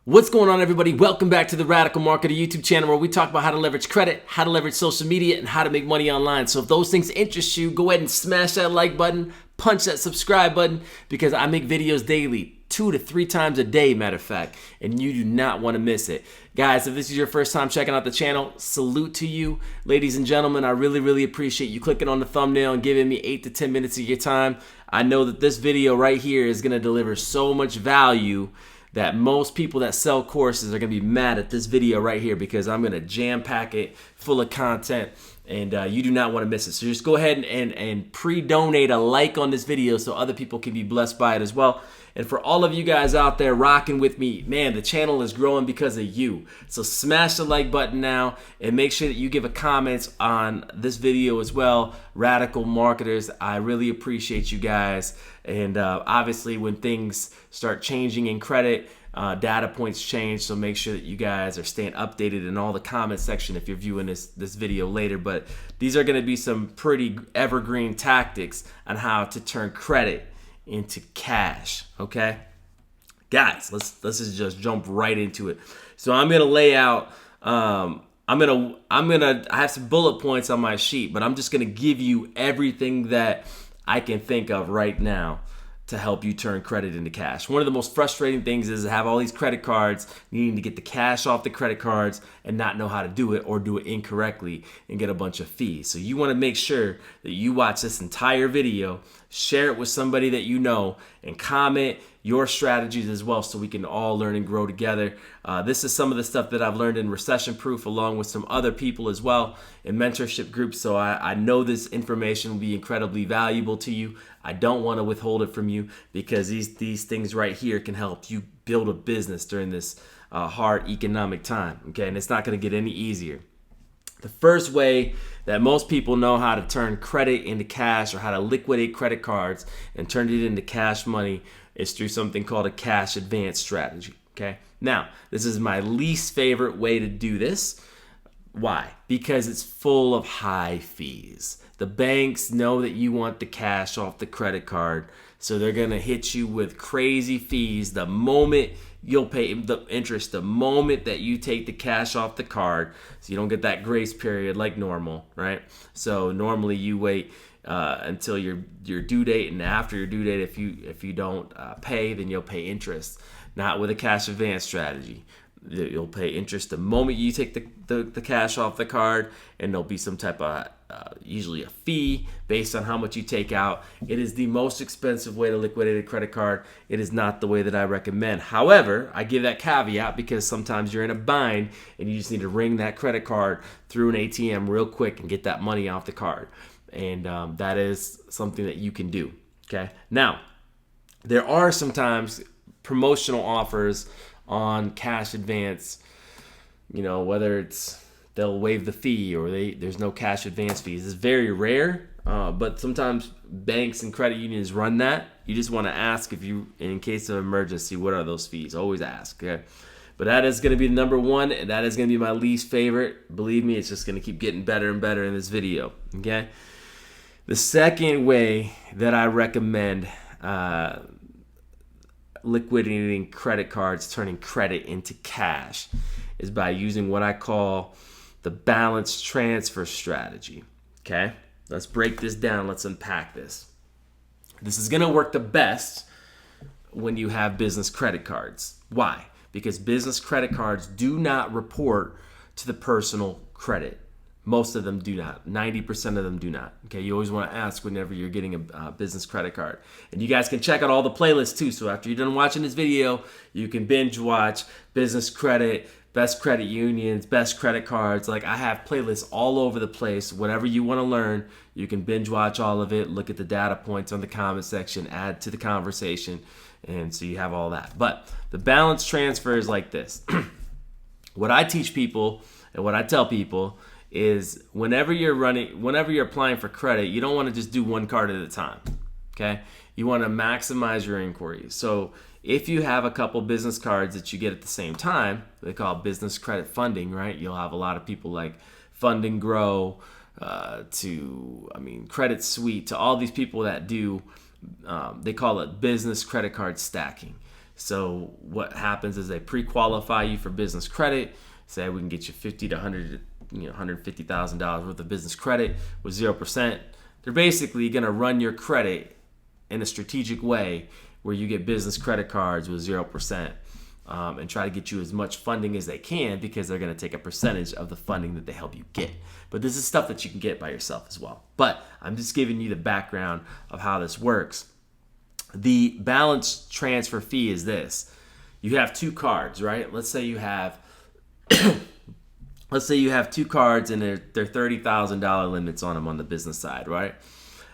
What's going on, everybody? Welcome back to the Radical Marketer YouTube channel, where we talk about how to leverage credit, how to leverage social media, and how to make money online. So if those things interest you, go ahead and smash that like button, punch that subscribe button, because I make videos daily, 2 to 3 times a day, matter of fact, and you do not want to miss it. Guys, if this is your first time checking out the channel, salute to you. Ladies and gentlemen, I really appreciate you clicking on the thumbnail and giving me 8 to 10 minutes of your time. I know that this video right here is going to deliver so much value that most people that sell courses are going to be mad at this video right here, because I'm going to jam pack it full of content, and you do not want to miss it. So just go ahead and pre-donate a like on this video so other people can be blessed by it as well. And for all of you guys out there rocking with me, man, the channel is growing because of you. So smash the like button now, and make sure that you give a comment on this video as well. Radical marketers, I really appreciate you guys. And obviously when things start changing in credit, data points change, so make sure that you guys are staying updated in all the comment section if you're viewing this video later. But these are going to be some pretty evergreen tactics on how to turn credit into cash. Okay, guys, let's just jump right into it. So I'm gonna lay out. I have some bullet points on my sheet, but I'm just gonna give you everything that I can think of right now to help you turn credit into cash. One of the most frustrating things is to have all these credit cards, needing to get the cash off the credit cards and not know how to do it, or do it incorrectly and get a bunch of fees. So you want to make sure that you watch this entire video, share it with somebody that you know, and comment your strategies as well, so we can all learn and grow together. This is some of the stuff that I've learned in Recession Proof, along with some other people as well in mentorship groups. So I know this information will be incredibly valuable to you. I don't want to withhold it from you, because these things right here can help you build a business during this hard economic time. Okay, and it's not going to get any easier. The first way that most people know how to turn credit into cash, or how to liquidate credit cards and turn it into cash money, is through something called a cash advance strategy. Okay, now this is my least favorite way to do this. Why? Because it's full of high fees. The banks know that you want the cash off the credit card, so they're gonna hit you with crazy fees the moment you'll pay the interest, the moment that you take the cash off the card. So you don't get that grace period like normal, right? So normally you wait until your due date, and after your due date, if you don't pay, then you'll pay interest. Not with a cash advance strategy. You'll pay interest the moment you take the cash off the card, and there'll be some type of usually a fee based on how much you take out. It is the most expensive way to liquidate a credit card. It is not the way that I recommend. However, I give that caveat because sometimes you're in a bind and you just need to ring that credit card through an ATM real quick and get that money off the card. And that is something that you can do. Okay. Now, there are sometimes promotional offers on cash advance, whether it's they'll waive the fee or there's no cash advance fees. It's very rare, but sometimes banks and credit unions run that. You just want to ask, if you, in case of emergency, what are those fees? Always ask. Okay. But that is going to be the number one, and that is going to be my least favorite. Believe me, it's just going to keep getting better and better in this video. Okay. The second way that I recommend liquidating credit cards, turning credit into cash, is by using what I call the balance transfer strategy. Okay, let's break this down. Let's unpack this. This is going to work the best when you have business credit cards. Why? Because business credit cards do not report to the personal credit. Most of them do not. 90% of them do not. Okay, you always want to ask whenever you're getting a business credit card. And you guys can check out all the playlists too. So after you're done watching this video, you can binge watch business credit, best credit unions, best credit cards. Like, I have playlists all over the place. Whatever you want to learn, you can binge watch all of it. Look at the data points on the comment section, add to the conversation, and so you have all that. But the balance transfer is like this. What I teach people and what I tell people is, whenever you're applying for credit, you don't want to just do one card at a time. Okay, you want to maximize your inquiries. So if you have a couple business cards that you get at the same time, they call it business credit funding, right? You'll have a lot of people like Fund and Grow, Credit Suite, to all these people that do, they call it business credit card stacking. So what happens is they pre-qualify you for business credit. Say we can get you $50 to $100, $150,000 worth of business credit with 0%. They're basically going to run your credit in a strategic way where you get business credit cards with 0%, and try to get you as much funding as they can, because they're going to take a percentage of the funding that they help you get. But this is stuff that you can get by yourself as well. But I'm just giving you the background of how this works. The balance transfer fee is this. You have two cards, right? Let's say you have two cards and they're $30,000 limits on them on the business side, right?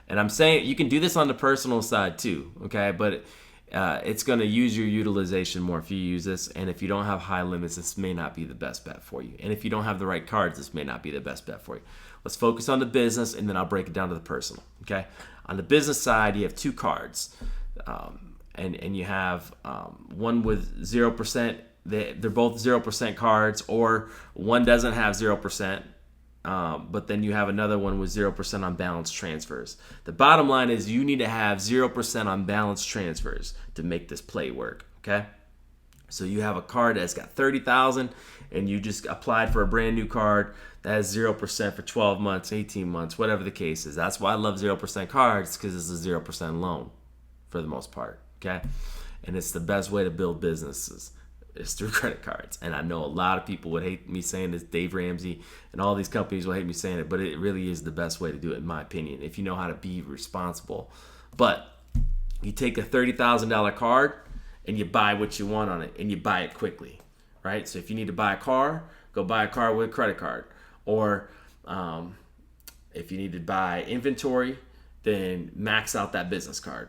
And I'm saying you can do this on the personal side too, okay? But it's going to use your utilization more if you use this. And if you don't have high limits, this may not be the best bet for you. And if you don't have the right cards, this may not be the best bet for you. Let's focus on the business, and then I'll break it down to the personal, okay? On the business side, you have two cards. And you have one with 0%. They're both 0% cards, or one doesn't have 0%, but then you have another one with 0% on balance transfers. The bottom line is you need to have 0% on balance transfers to make this play work, okay? So you have a card that's got $30,000, and you just applied for a brand new card that has 0% for 12 months, 18 months, whatever the case is. That's why I love 0% cards, because it's a 0% loan for the most part, okay? And it's the best way to build businesses is through credit cards. And I know a lot of people would hate me saying this, Dave Ramsey and all these companies will hate me saying it, but it really is the best way to do it, in my opinion, if you know how to be responsible. But you take a $30,000 card and you buy what you want on it, and you buy it quickly, right? So if you need to buy a car, go buy a car with a credit card. Or if you need to buy inventory, then max out that business card.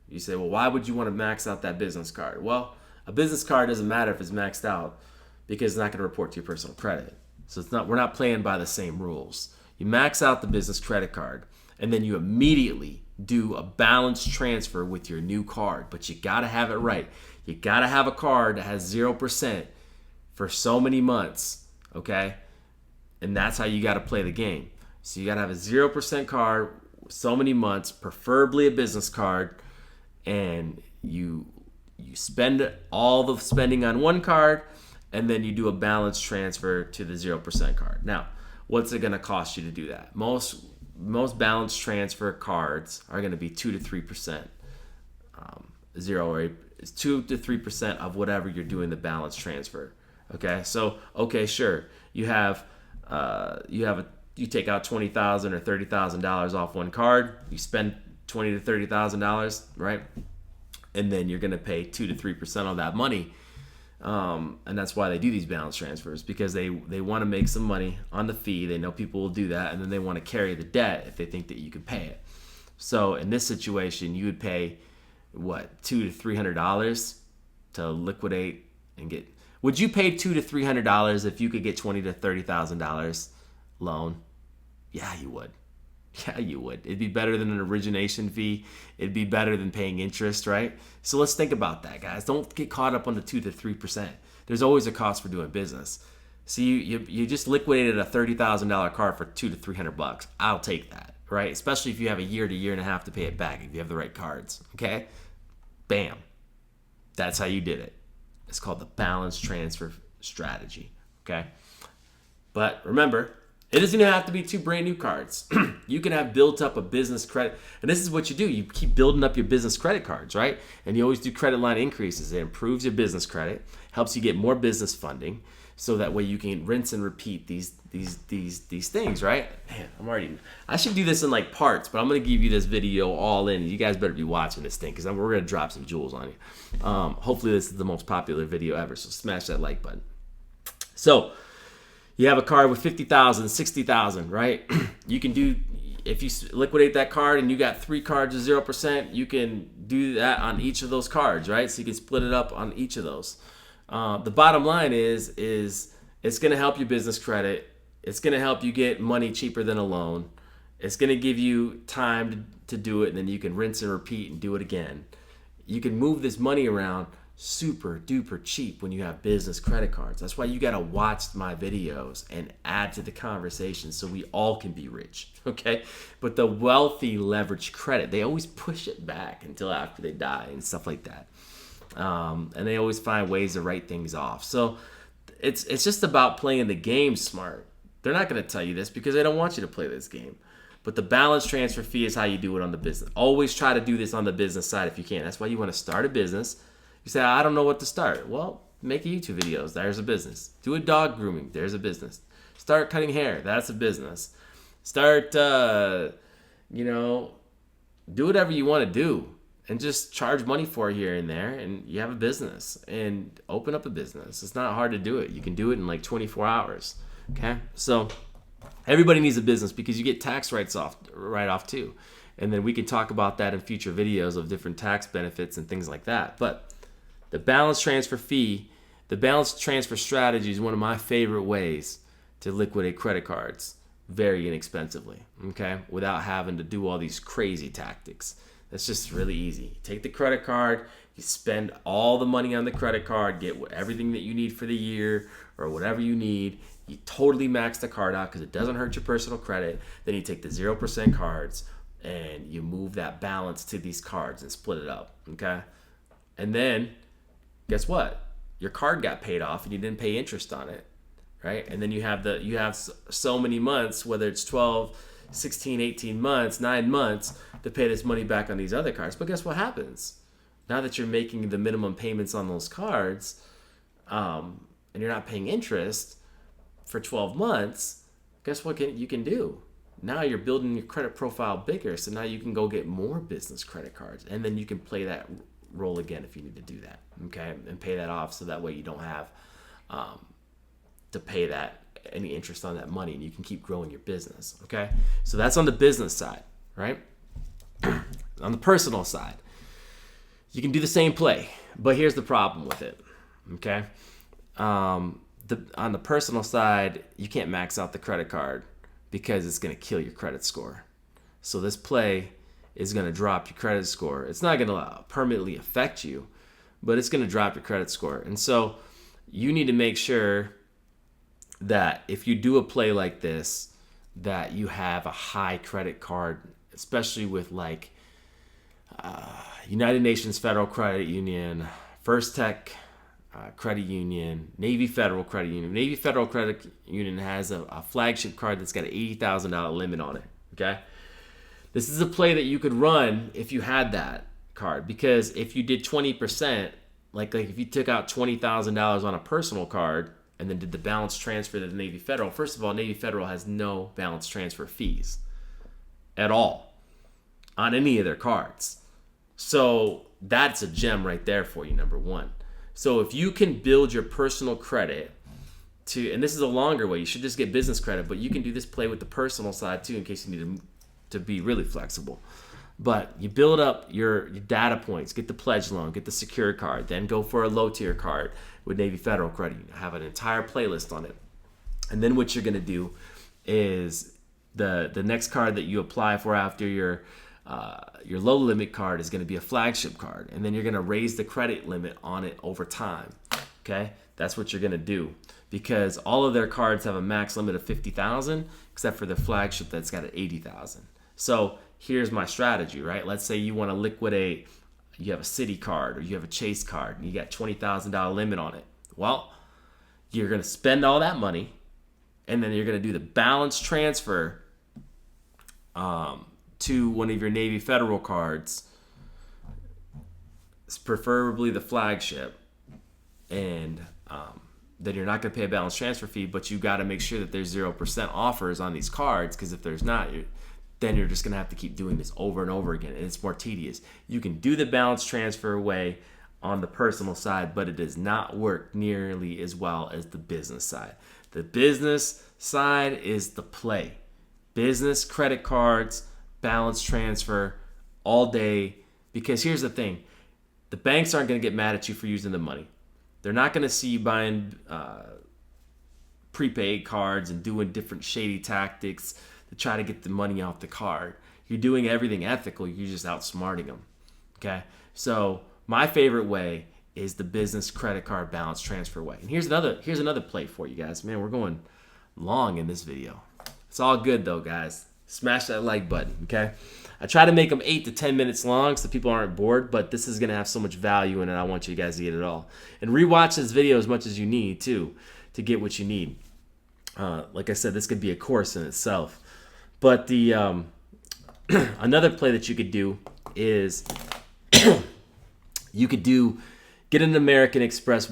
You say, well, why would you want to max out that business card? Well, a business card doesn't matter if it's maxed out, because it's not going to report to your personal credit. So we're not playing by the same rules. You max out the business credit card, and then you immediately do a balance transfer with your new card. But you got to have it right. You got to have a card that has 0% for so many months, okay? And that's how you got to play the game. So you got to have a 0% card so many months, preferably a business card, and you spend all the spending on one card, and then you do a balance transfer to the 0% card. Now, what's it going to cost you to do that? Most balance transfer cards are going to be 2 to 3%, 2 to 3% of whatever you're doing the balance transfer. Okay, so sure, you take out $20,000 or $30,000 off one card. You spend $20,000 to $30,000, right? And then you're going to pay 2 to 3% on that money. And that's why they do these balance transfers, because they want to make some money on the fee. They know people will do that, and then they want to carry the debt if they think that you can pay it. So in this situation, you would pay $200 to $300 to liquidate and get. Would you pay $200 to $300 if you could get $20,000 to $30,000 loan? Yeah, you would. Yeah, you would. It'd be better than an origination fee. It'd be better than paying interest, right? So let's think about that, guys. Don't get caught up on the 2 to 3%. There's always a cost for doing business. See, you just liquidated a $30,000 card for $200 to $300. I'll take that, right? Especially if you have a year to year and a half to pay it back, if you have the right cards, okay? Bam. That's how you did it. It's called the balance transfer strategy, okay? But remember, it doesn't even have to be two brand new cards. You can have built up a business credit. And this is what you do. You keep building up your business credit cards, right? And you always do credit line increases. It improves your business credit, helps you get more business funding, so that way you can rinse and repeat these things, right? Man, I should do this in like parts, but I'm going to give you this video all in. You guys better be watching this thing, because we're going to drop some jewels on you. Hopefully this is the most popular video ever, so smash that like button. So you have a card with 50,000, 60,000, right? You can do, if you liquidate that card and you got 3 cards of 0%, you can do that on each of those cards, right? So you can split it up on each of those. The bottom line is it's going to help your business credit. It's going to help you get money cheaper than a loan. It's going to give you time to do it, and then you can rinse and repeat and do it again. You can move this money around super duper cheap when you have business credit cards. That's why you got to watch my videos and add to the conversation so we all can be rich, okay? But the wealthy leverage credit, they always push it back until after they die and stuff like that. And they always find ways to write things off. So it's just about playing the game smart. They're not going to tell you this because they don't want you to play this game. But the balance transfer fee is how you do it on the business. Always try to do this on the business side if you can. That's why you want to start a business. You say, I don't know what to start. Well, make YouTube videos. There's a business. Do a dog grooming. There's a business. Start cutting hair. That's a business. Start, do whatever you want to do and just charge money for it here and there. And you have a business and open up a business. It's not hard to do it. You can do it in like 24 hours. Okay. So everybody needs a business because you get tax write-off too. And then we can talk about that in future videos of different tax benefits and things like that. But the balance transfer fee, the balance transfer strategy is one of my favorite ways to liquidate credit cards very inexpensively, okay? Without having to do all these crazy tactics. That's just really easy. You take the credit card, you spend all the money on the credit card, get everything that you need for the year or whatever you need. You totally max the card out because it doesn't hurt your personal credit. Then you take the 0% cards and you move that balance to these cards and split it up, okay? And then, guess what? Your card got paid off and you didn't pay interest on it, right? And then you have so many months, whether it's 12, 16, 18 months, 9 months, to pay this money back on these other cards. But guess what happens? Now that you're making the minimum payments on those cards, and you're not paying interest for 12 months, guess what you can do? Now you're building your credit profile bigger, so now you can go get more business credit cards, and then you can play that role again if you need to do that, okay? And pay that off so that way you don't have to pay any interest on that money, and you can keep growing your business, okay? So that's on the business side, right? On the personal side, you can do the same play, but here's the problem with it, okay? On the personal side, you can't max out the credit card because it's going to kill your credit score. So this play is going to drop your credit score. It's not going to permanently affect you, but it's going to drop your credit score. And so you need to make sure that if you do a play like this, that you have a high credit card, especially with like United Nations Federal Credit Union, First Tech Credit Union, Navy Federal Credit Union. Navy Federal Credit Union has a flagship card that's got an $80,000 limit on it, okay? This is a play that you could run if you had that card, because if you did 20%, like if you took out $20,000 on a personal card and then did the balance transfer to the Navy Federal, first of all, Navy Federal has no balance transfer fees at all on any of their cards. So that's a gem right there for you, number one. So if you can build your personal credit and this is a longer way, you should just get business credit, but you can do this play with the personal side too in case you need to be really flexible. But you build up your data points, get the pledge loan, get the secured card, then go for a low tier card with Navy Federal Credit Union. Have an entire playlist on it. And then what you're going to do is the next card that you apply for after your low limit card is going to be a flagship card, and then you're going to raise the credit limit on it over time. Okay, that's what you're going to do, because all of their cards have a max limit of 50,000 except for the flagship that's got an 80,000. So here's my strategy, right? Let's say you want to liquidate, you have a Citi card or you have a Chase card and you got $20,000 limit on it. Well, you're going to spend all that money and then you're going to do the balance transfer to one of your Navy Federal cards, preferably the flagship, and then you're not going to pay a balance transfer fee, but you got to make sure that there's 0% offers on these cards, because if there's not, then you're just going to have to keep doing this over and over again, and it's more tedious. You can do the balance transfer way on the personal side, but it does not work nearly as well as the business side. The business side is the play. Business credit cards, balance transfer all day, because here's the thing. The banks aren't going to get mad at you for using the money. They're not going to see you buying prepaid cards and doing different shady tactics to try to get the money off the card. You're doing everything ethical. You're just outsmarting them. Okay? So my favorite way is the business credit card balance transfer way. And here's another play for you guys. Man, we're going long in this video. It's all good though, guys. Smash that like button, okay? I try to make them 8 to 10 minutes long so people aren't bored, but this is going to have so much value in it. I want you guys to get it all. And rewatch this video as much as you need, too, to get what you need. Like I said, this could be a course in itself. But the another play that you could do is you could get an American Express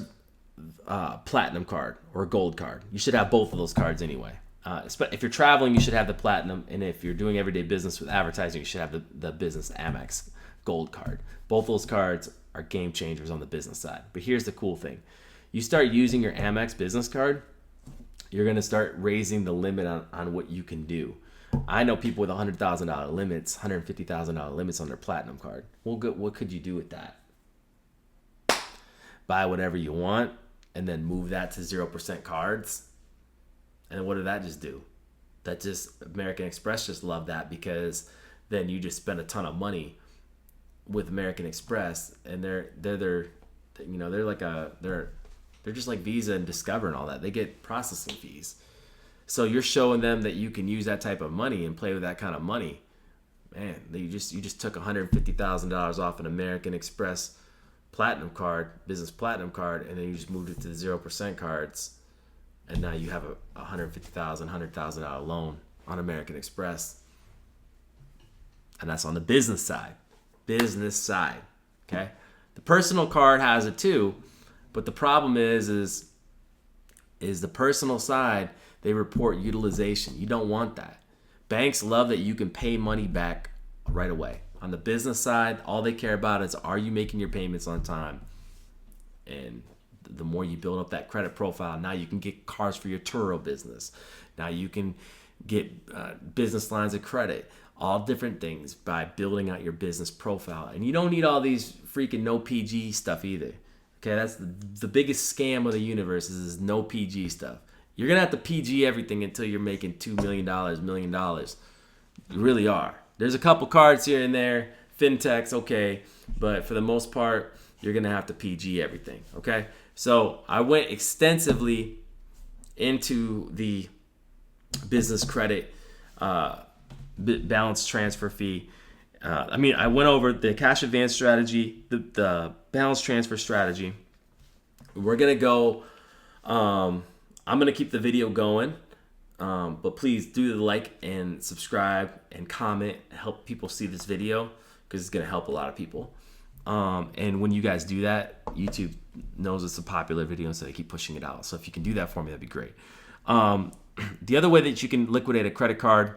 platinum card or gold card. You should have both of those cards anyway. If you're traveling, you should have the platinum, and if you're doing everyday business with advertising, you should have the business Amex gold card. Both those cards are game changers on the business side. But here's the cool thing. You start using your Amex business card, you're going to start raising the limit on what you can do. I know people with $100,000 limits, $150,000 limits on their platinum card. Well, good. What could you do with that? Buy whatever you want and then move that to 0% cards. And what did that just do? American Express just loved that, because then you just spend a ton of money with American Express, and they're just like Visa and Discover and all that. They get processing fees. So you're showing them that you can use that type of money and play with that kind of money. Man, you just took $150,000 off an American Express platinum card, business platinum card, and then you just moved it to the 0% cards. And now you have a $150,000, $100,000 loan on American Express. And that's on the business side. Business side. Okay? The personal card has it too, but the problem is the personal side, they report utilization. You don't want that. Banks love that you can pay money back right away. On the business side, all they care about is, are you making your payments on time? And the more you build up that credit profile, now you can get cards for your Turo business. Now you can get business lines of credit, all different things by building out your business profile. And you don't need all these freaking no PG stuff either. Okay, that's the biggest scam of the universe is no PG stuff. You're going to have to PG everything until you're making $2 million, $1 million. You really are. There's a couple cards here and there, Fintechs, okay, but for the most part, you're going to have to PG everything, okay? So I went extensively into the business credit balance transfer fee. I went over the cash advance strategy, the balance transfer strategy. We're going to go, I'm going to keep the video going, but please do the like and subscribe and comment, help people see this video, because it's going to help a lot of people. And when you guys do that, YouTube knows it's a popular video, so they keep pushing it out. So if you can do that for me, that'd be great. The other way that you can liquidate a credit card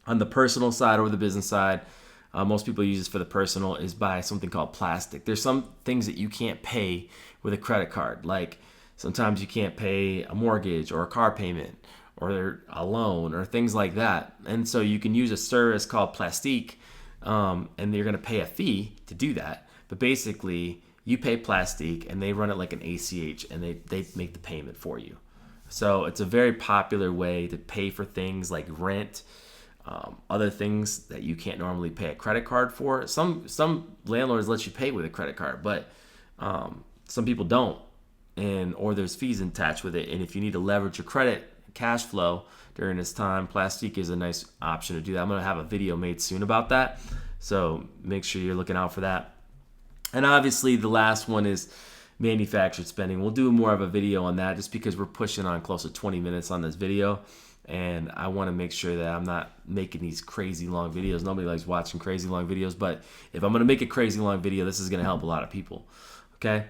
on the personal side or the business side, most people use this for the personal, is by something called plastic. There's some things that you can't pay with a credit card. Like sometimes you can't pay a mortgage or a car payment or a loan or things like that. And so you can use a service called Plastique, and you're going to pay a fee to do that. But basically, you pay Plastique, and they run it like an ACH, and they make the payment for you. So it's a very popular way to pay for things like rent, other things that you can't normally pay a credit card for. Some landlords let you pay with a credit card, but some people don't, or there's fees attached with it. And if you need to leverage your credit cash flow during this time, Plastique is a nice option to do that. I'm going to have a video made soon about that, so make sure you're looking out for that. And obviously the last one is manufactured spending. We'll do more of a video on that just because we're pushing on close to 20 minutes on this video, and I want to make sure that I'm not making these crazy long videos. Nobody likes watching crazy long videos, but if I'm going to make a crazy long video, this is going to help a lot of people. Okay?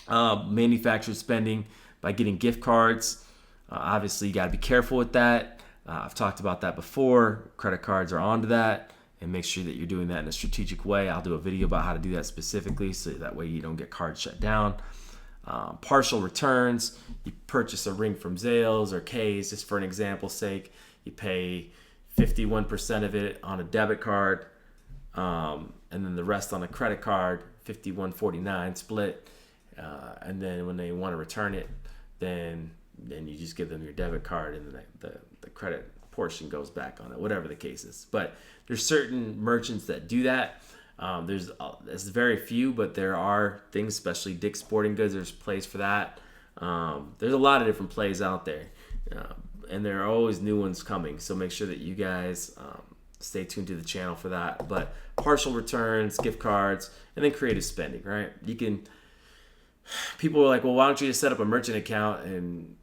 Manufactured spending by getting gift cards. Obviously, you got to be careful with that. I've talked about that before. Credit cards are onto that, and make sure that you're doing that in a strategic way. I'll do a video about how to do that specifically, so that way you don't get cards shut down. Partial returns. You purchase a ring from Zales or K's, just for an example's sake. You pay 51% of it on a debit card, and then the rest on a credit card, 51-49 split. And then when they want to return it, then you just give them your debit card, and then the credit portion goes back on it, whatever the case is. But there's certain merchants that do that. There's very few, but there are things, especially Dick's Sporting Goods. There's plays for that. There's a lot of different plays out there. and there are always new ones coming. So make sure that you guys stay tuned to the channel for that. But partial returns, gift cards, and then creative spending, right? People are like, well, why don't you just set up a merchant account and,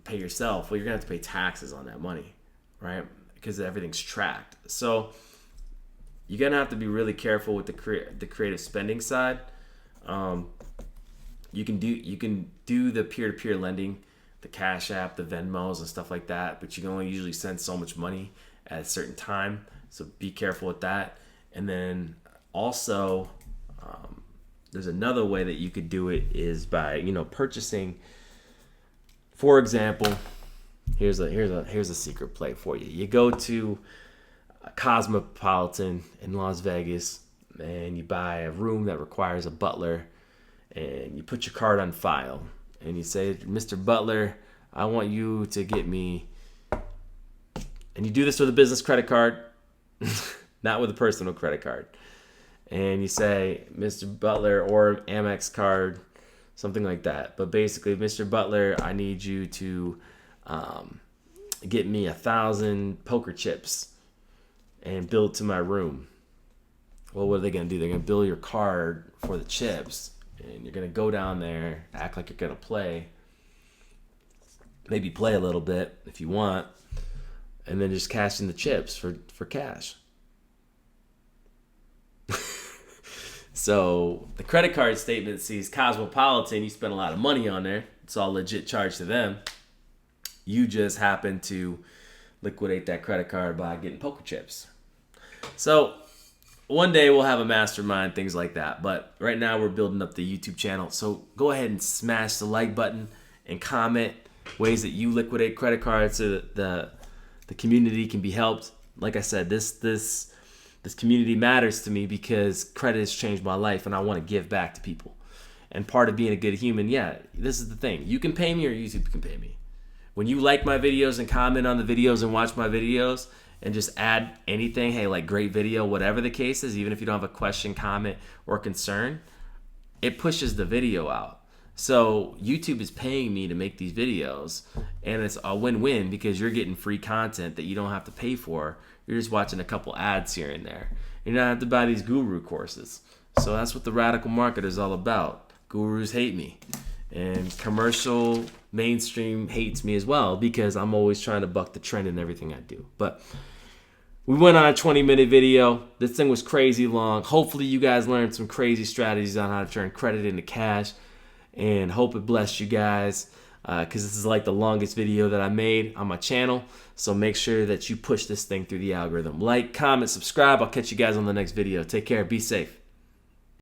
pay yourself? Well, you're gonna have to pay taxes on that money, right? Because everything's tracked. So you're gonna have to be really careful with the creative spending side. You can do the peer-to-peer lending, the Cash App, the Venmos, and stuff like that, but you can only usually send so much money at a certain time. So be careful with that. And then also, there's another way that you could do it is by purchasing. For example, here's a secret play for you. You go to a Cosmopolitan in Las Vegas and you buy a room that requires a butler, and you put your card on file and you say, Mr. Butler, I want you to get me, and you do this with a business credit card, not with a personal credit card. And you say, Mr. Butler, or Amex card, something like that. But basically, Mr. Butler, I need you to get me 1,000 poker chips and bill it to my room. Well, what are they going to do? They're going to bill your card for the chips. And you're going to go down there, act like you're going to play. Maybe play a little bit if you want. And then just cash in the chips for cash. So the credit card statement sees Cosmopolitan, you spent a lot of money on there. It's all legit charged to them. You just happen to liquidate that credit card by getting poker chips. So one day we'll have a mastermind, things like that. But right now we're building up the YouTube channel. So go ahead and smash the like button and comment ways that you liquidate credit cards so that the community can be helped. Like I said, this community matters to me because credit has changed my life and I want to give back to people. And part of being a good human, this is the thing. You can pay me or YouTube can pay me. When you like my videos and comment on the videos and watch my videos and just add anything, hey, like great video, whatever the case is, even if you don't have a question, comment, or concern, it pushes the video out. So YouTube is paying me to make these videos, and it's a win-win because you're getting free content that you don't have to pay for. You're just watching a couple ads here and there. You don't have to buy these guru courses. So that's what the radical market is all about. Gurus hate me, and commercial mainstream hates me as well because I'm always trying to buck the trend in everything I do. But we went on a 20-minute video. This thing was crazy long. Hopefully you guys learned some crazy strategies on how to turn credit into cash, and hope it blessed you guys because this is like the longest video that I made on my channel. So make sure that you push this thing through the algorithm. Like, comment, subscribe. I'll catch you guys on the next video. Take care. Be safe.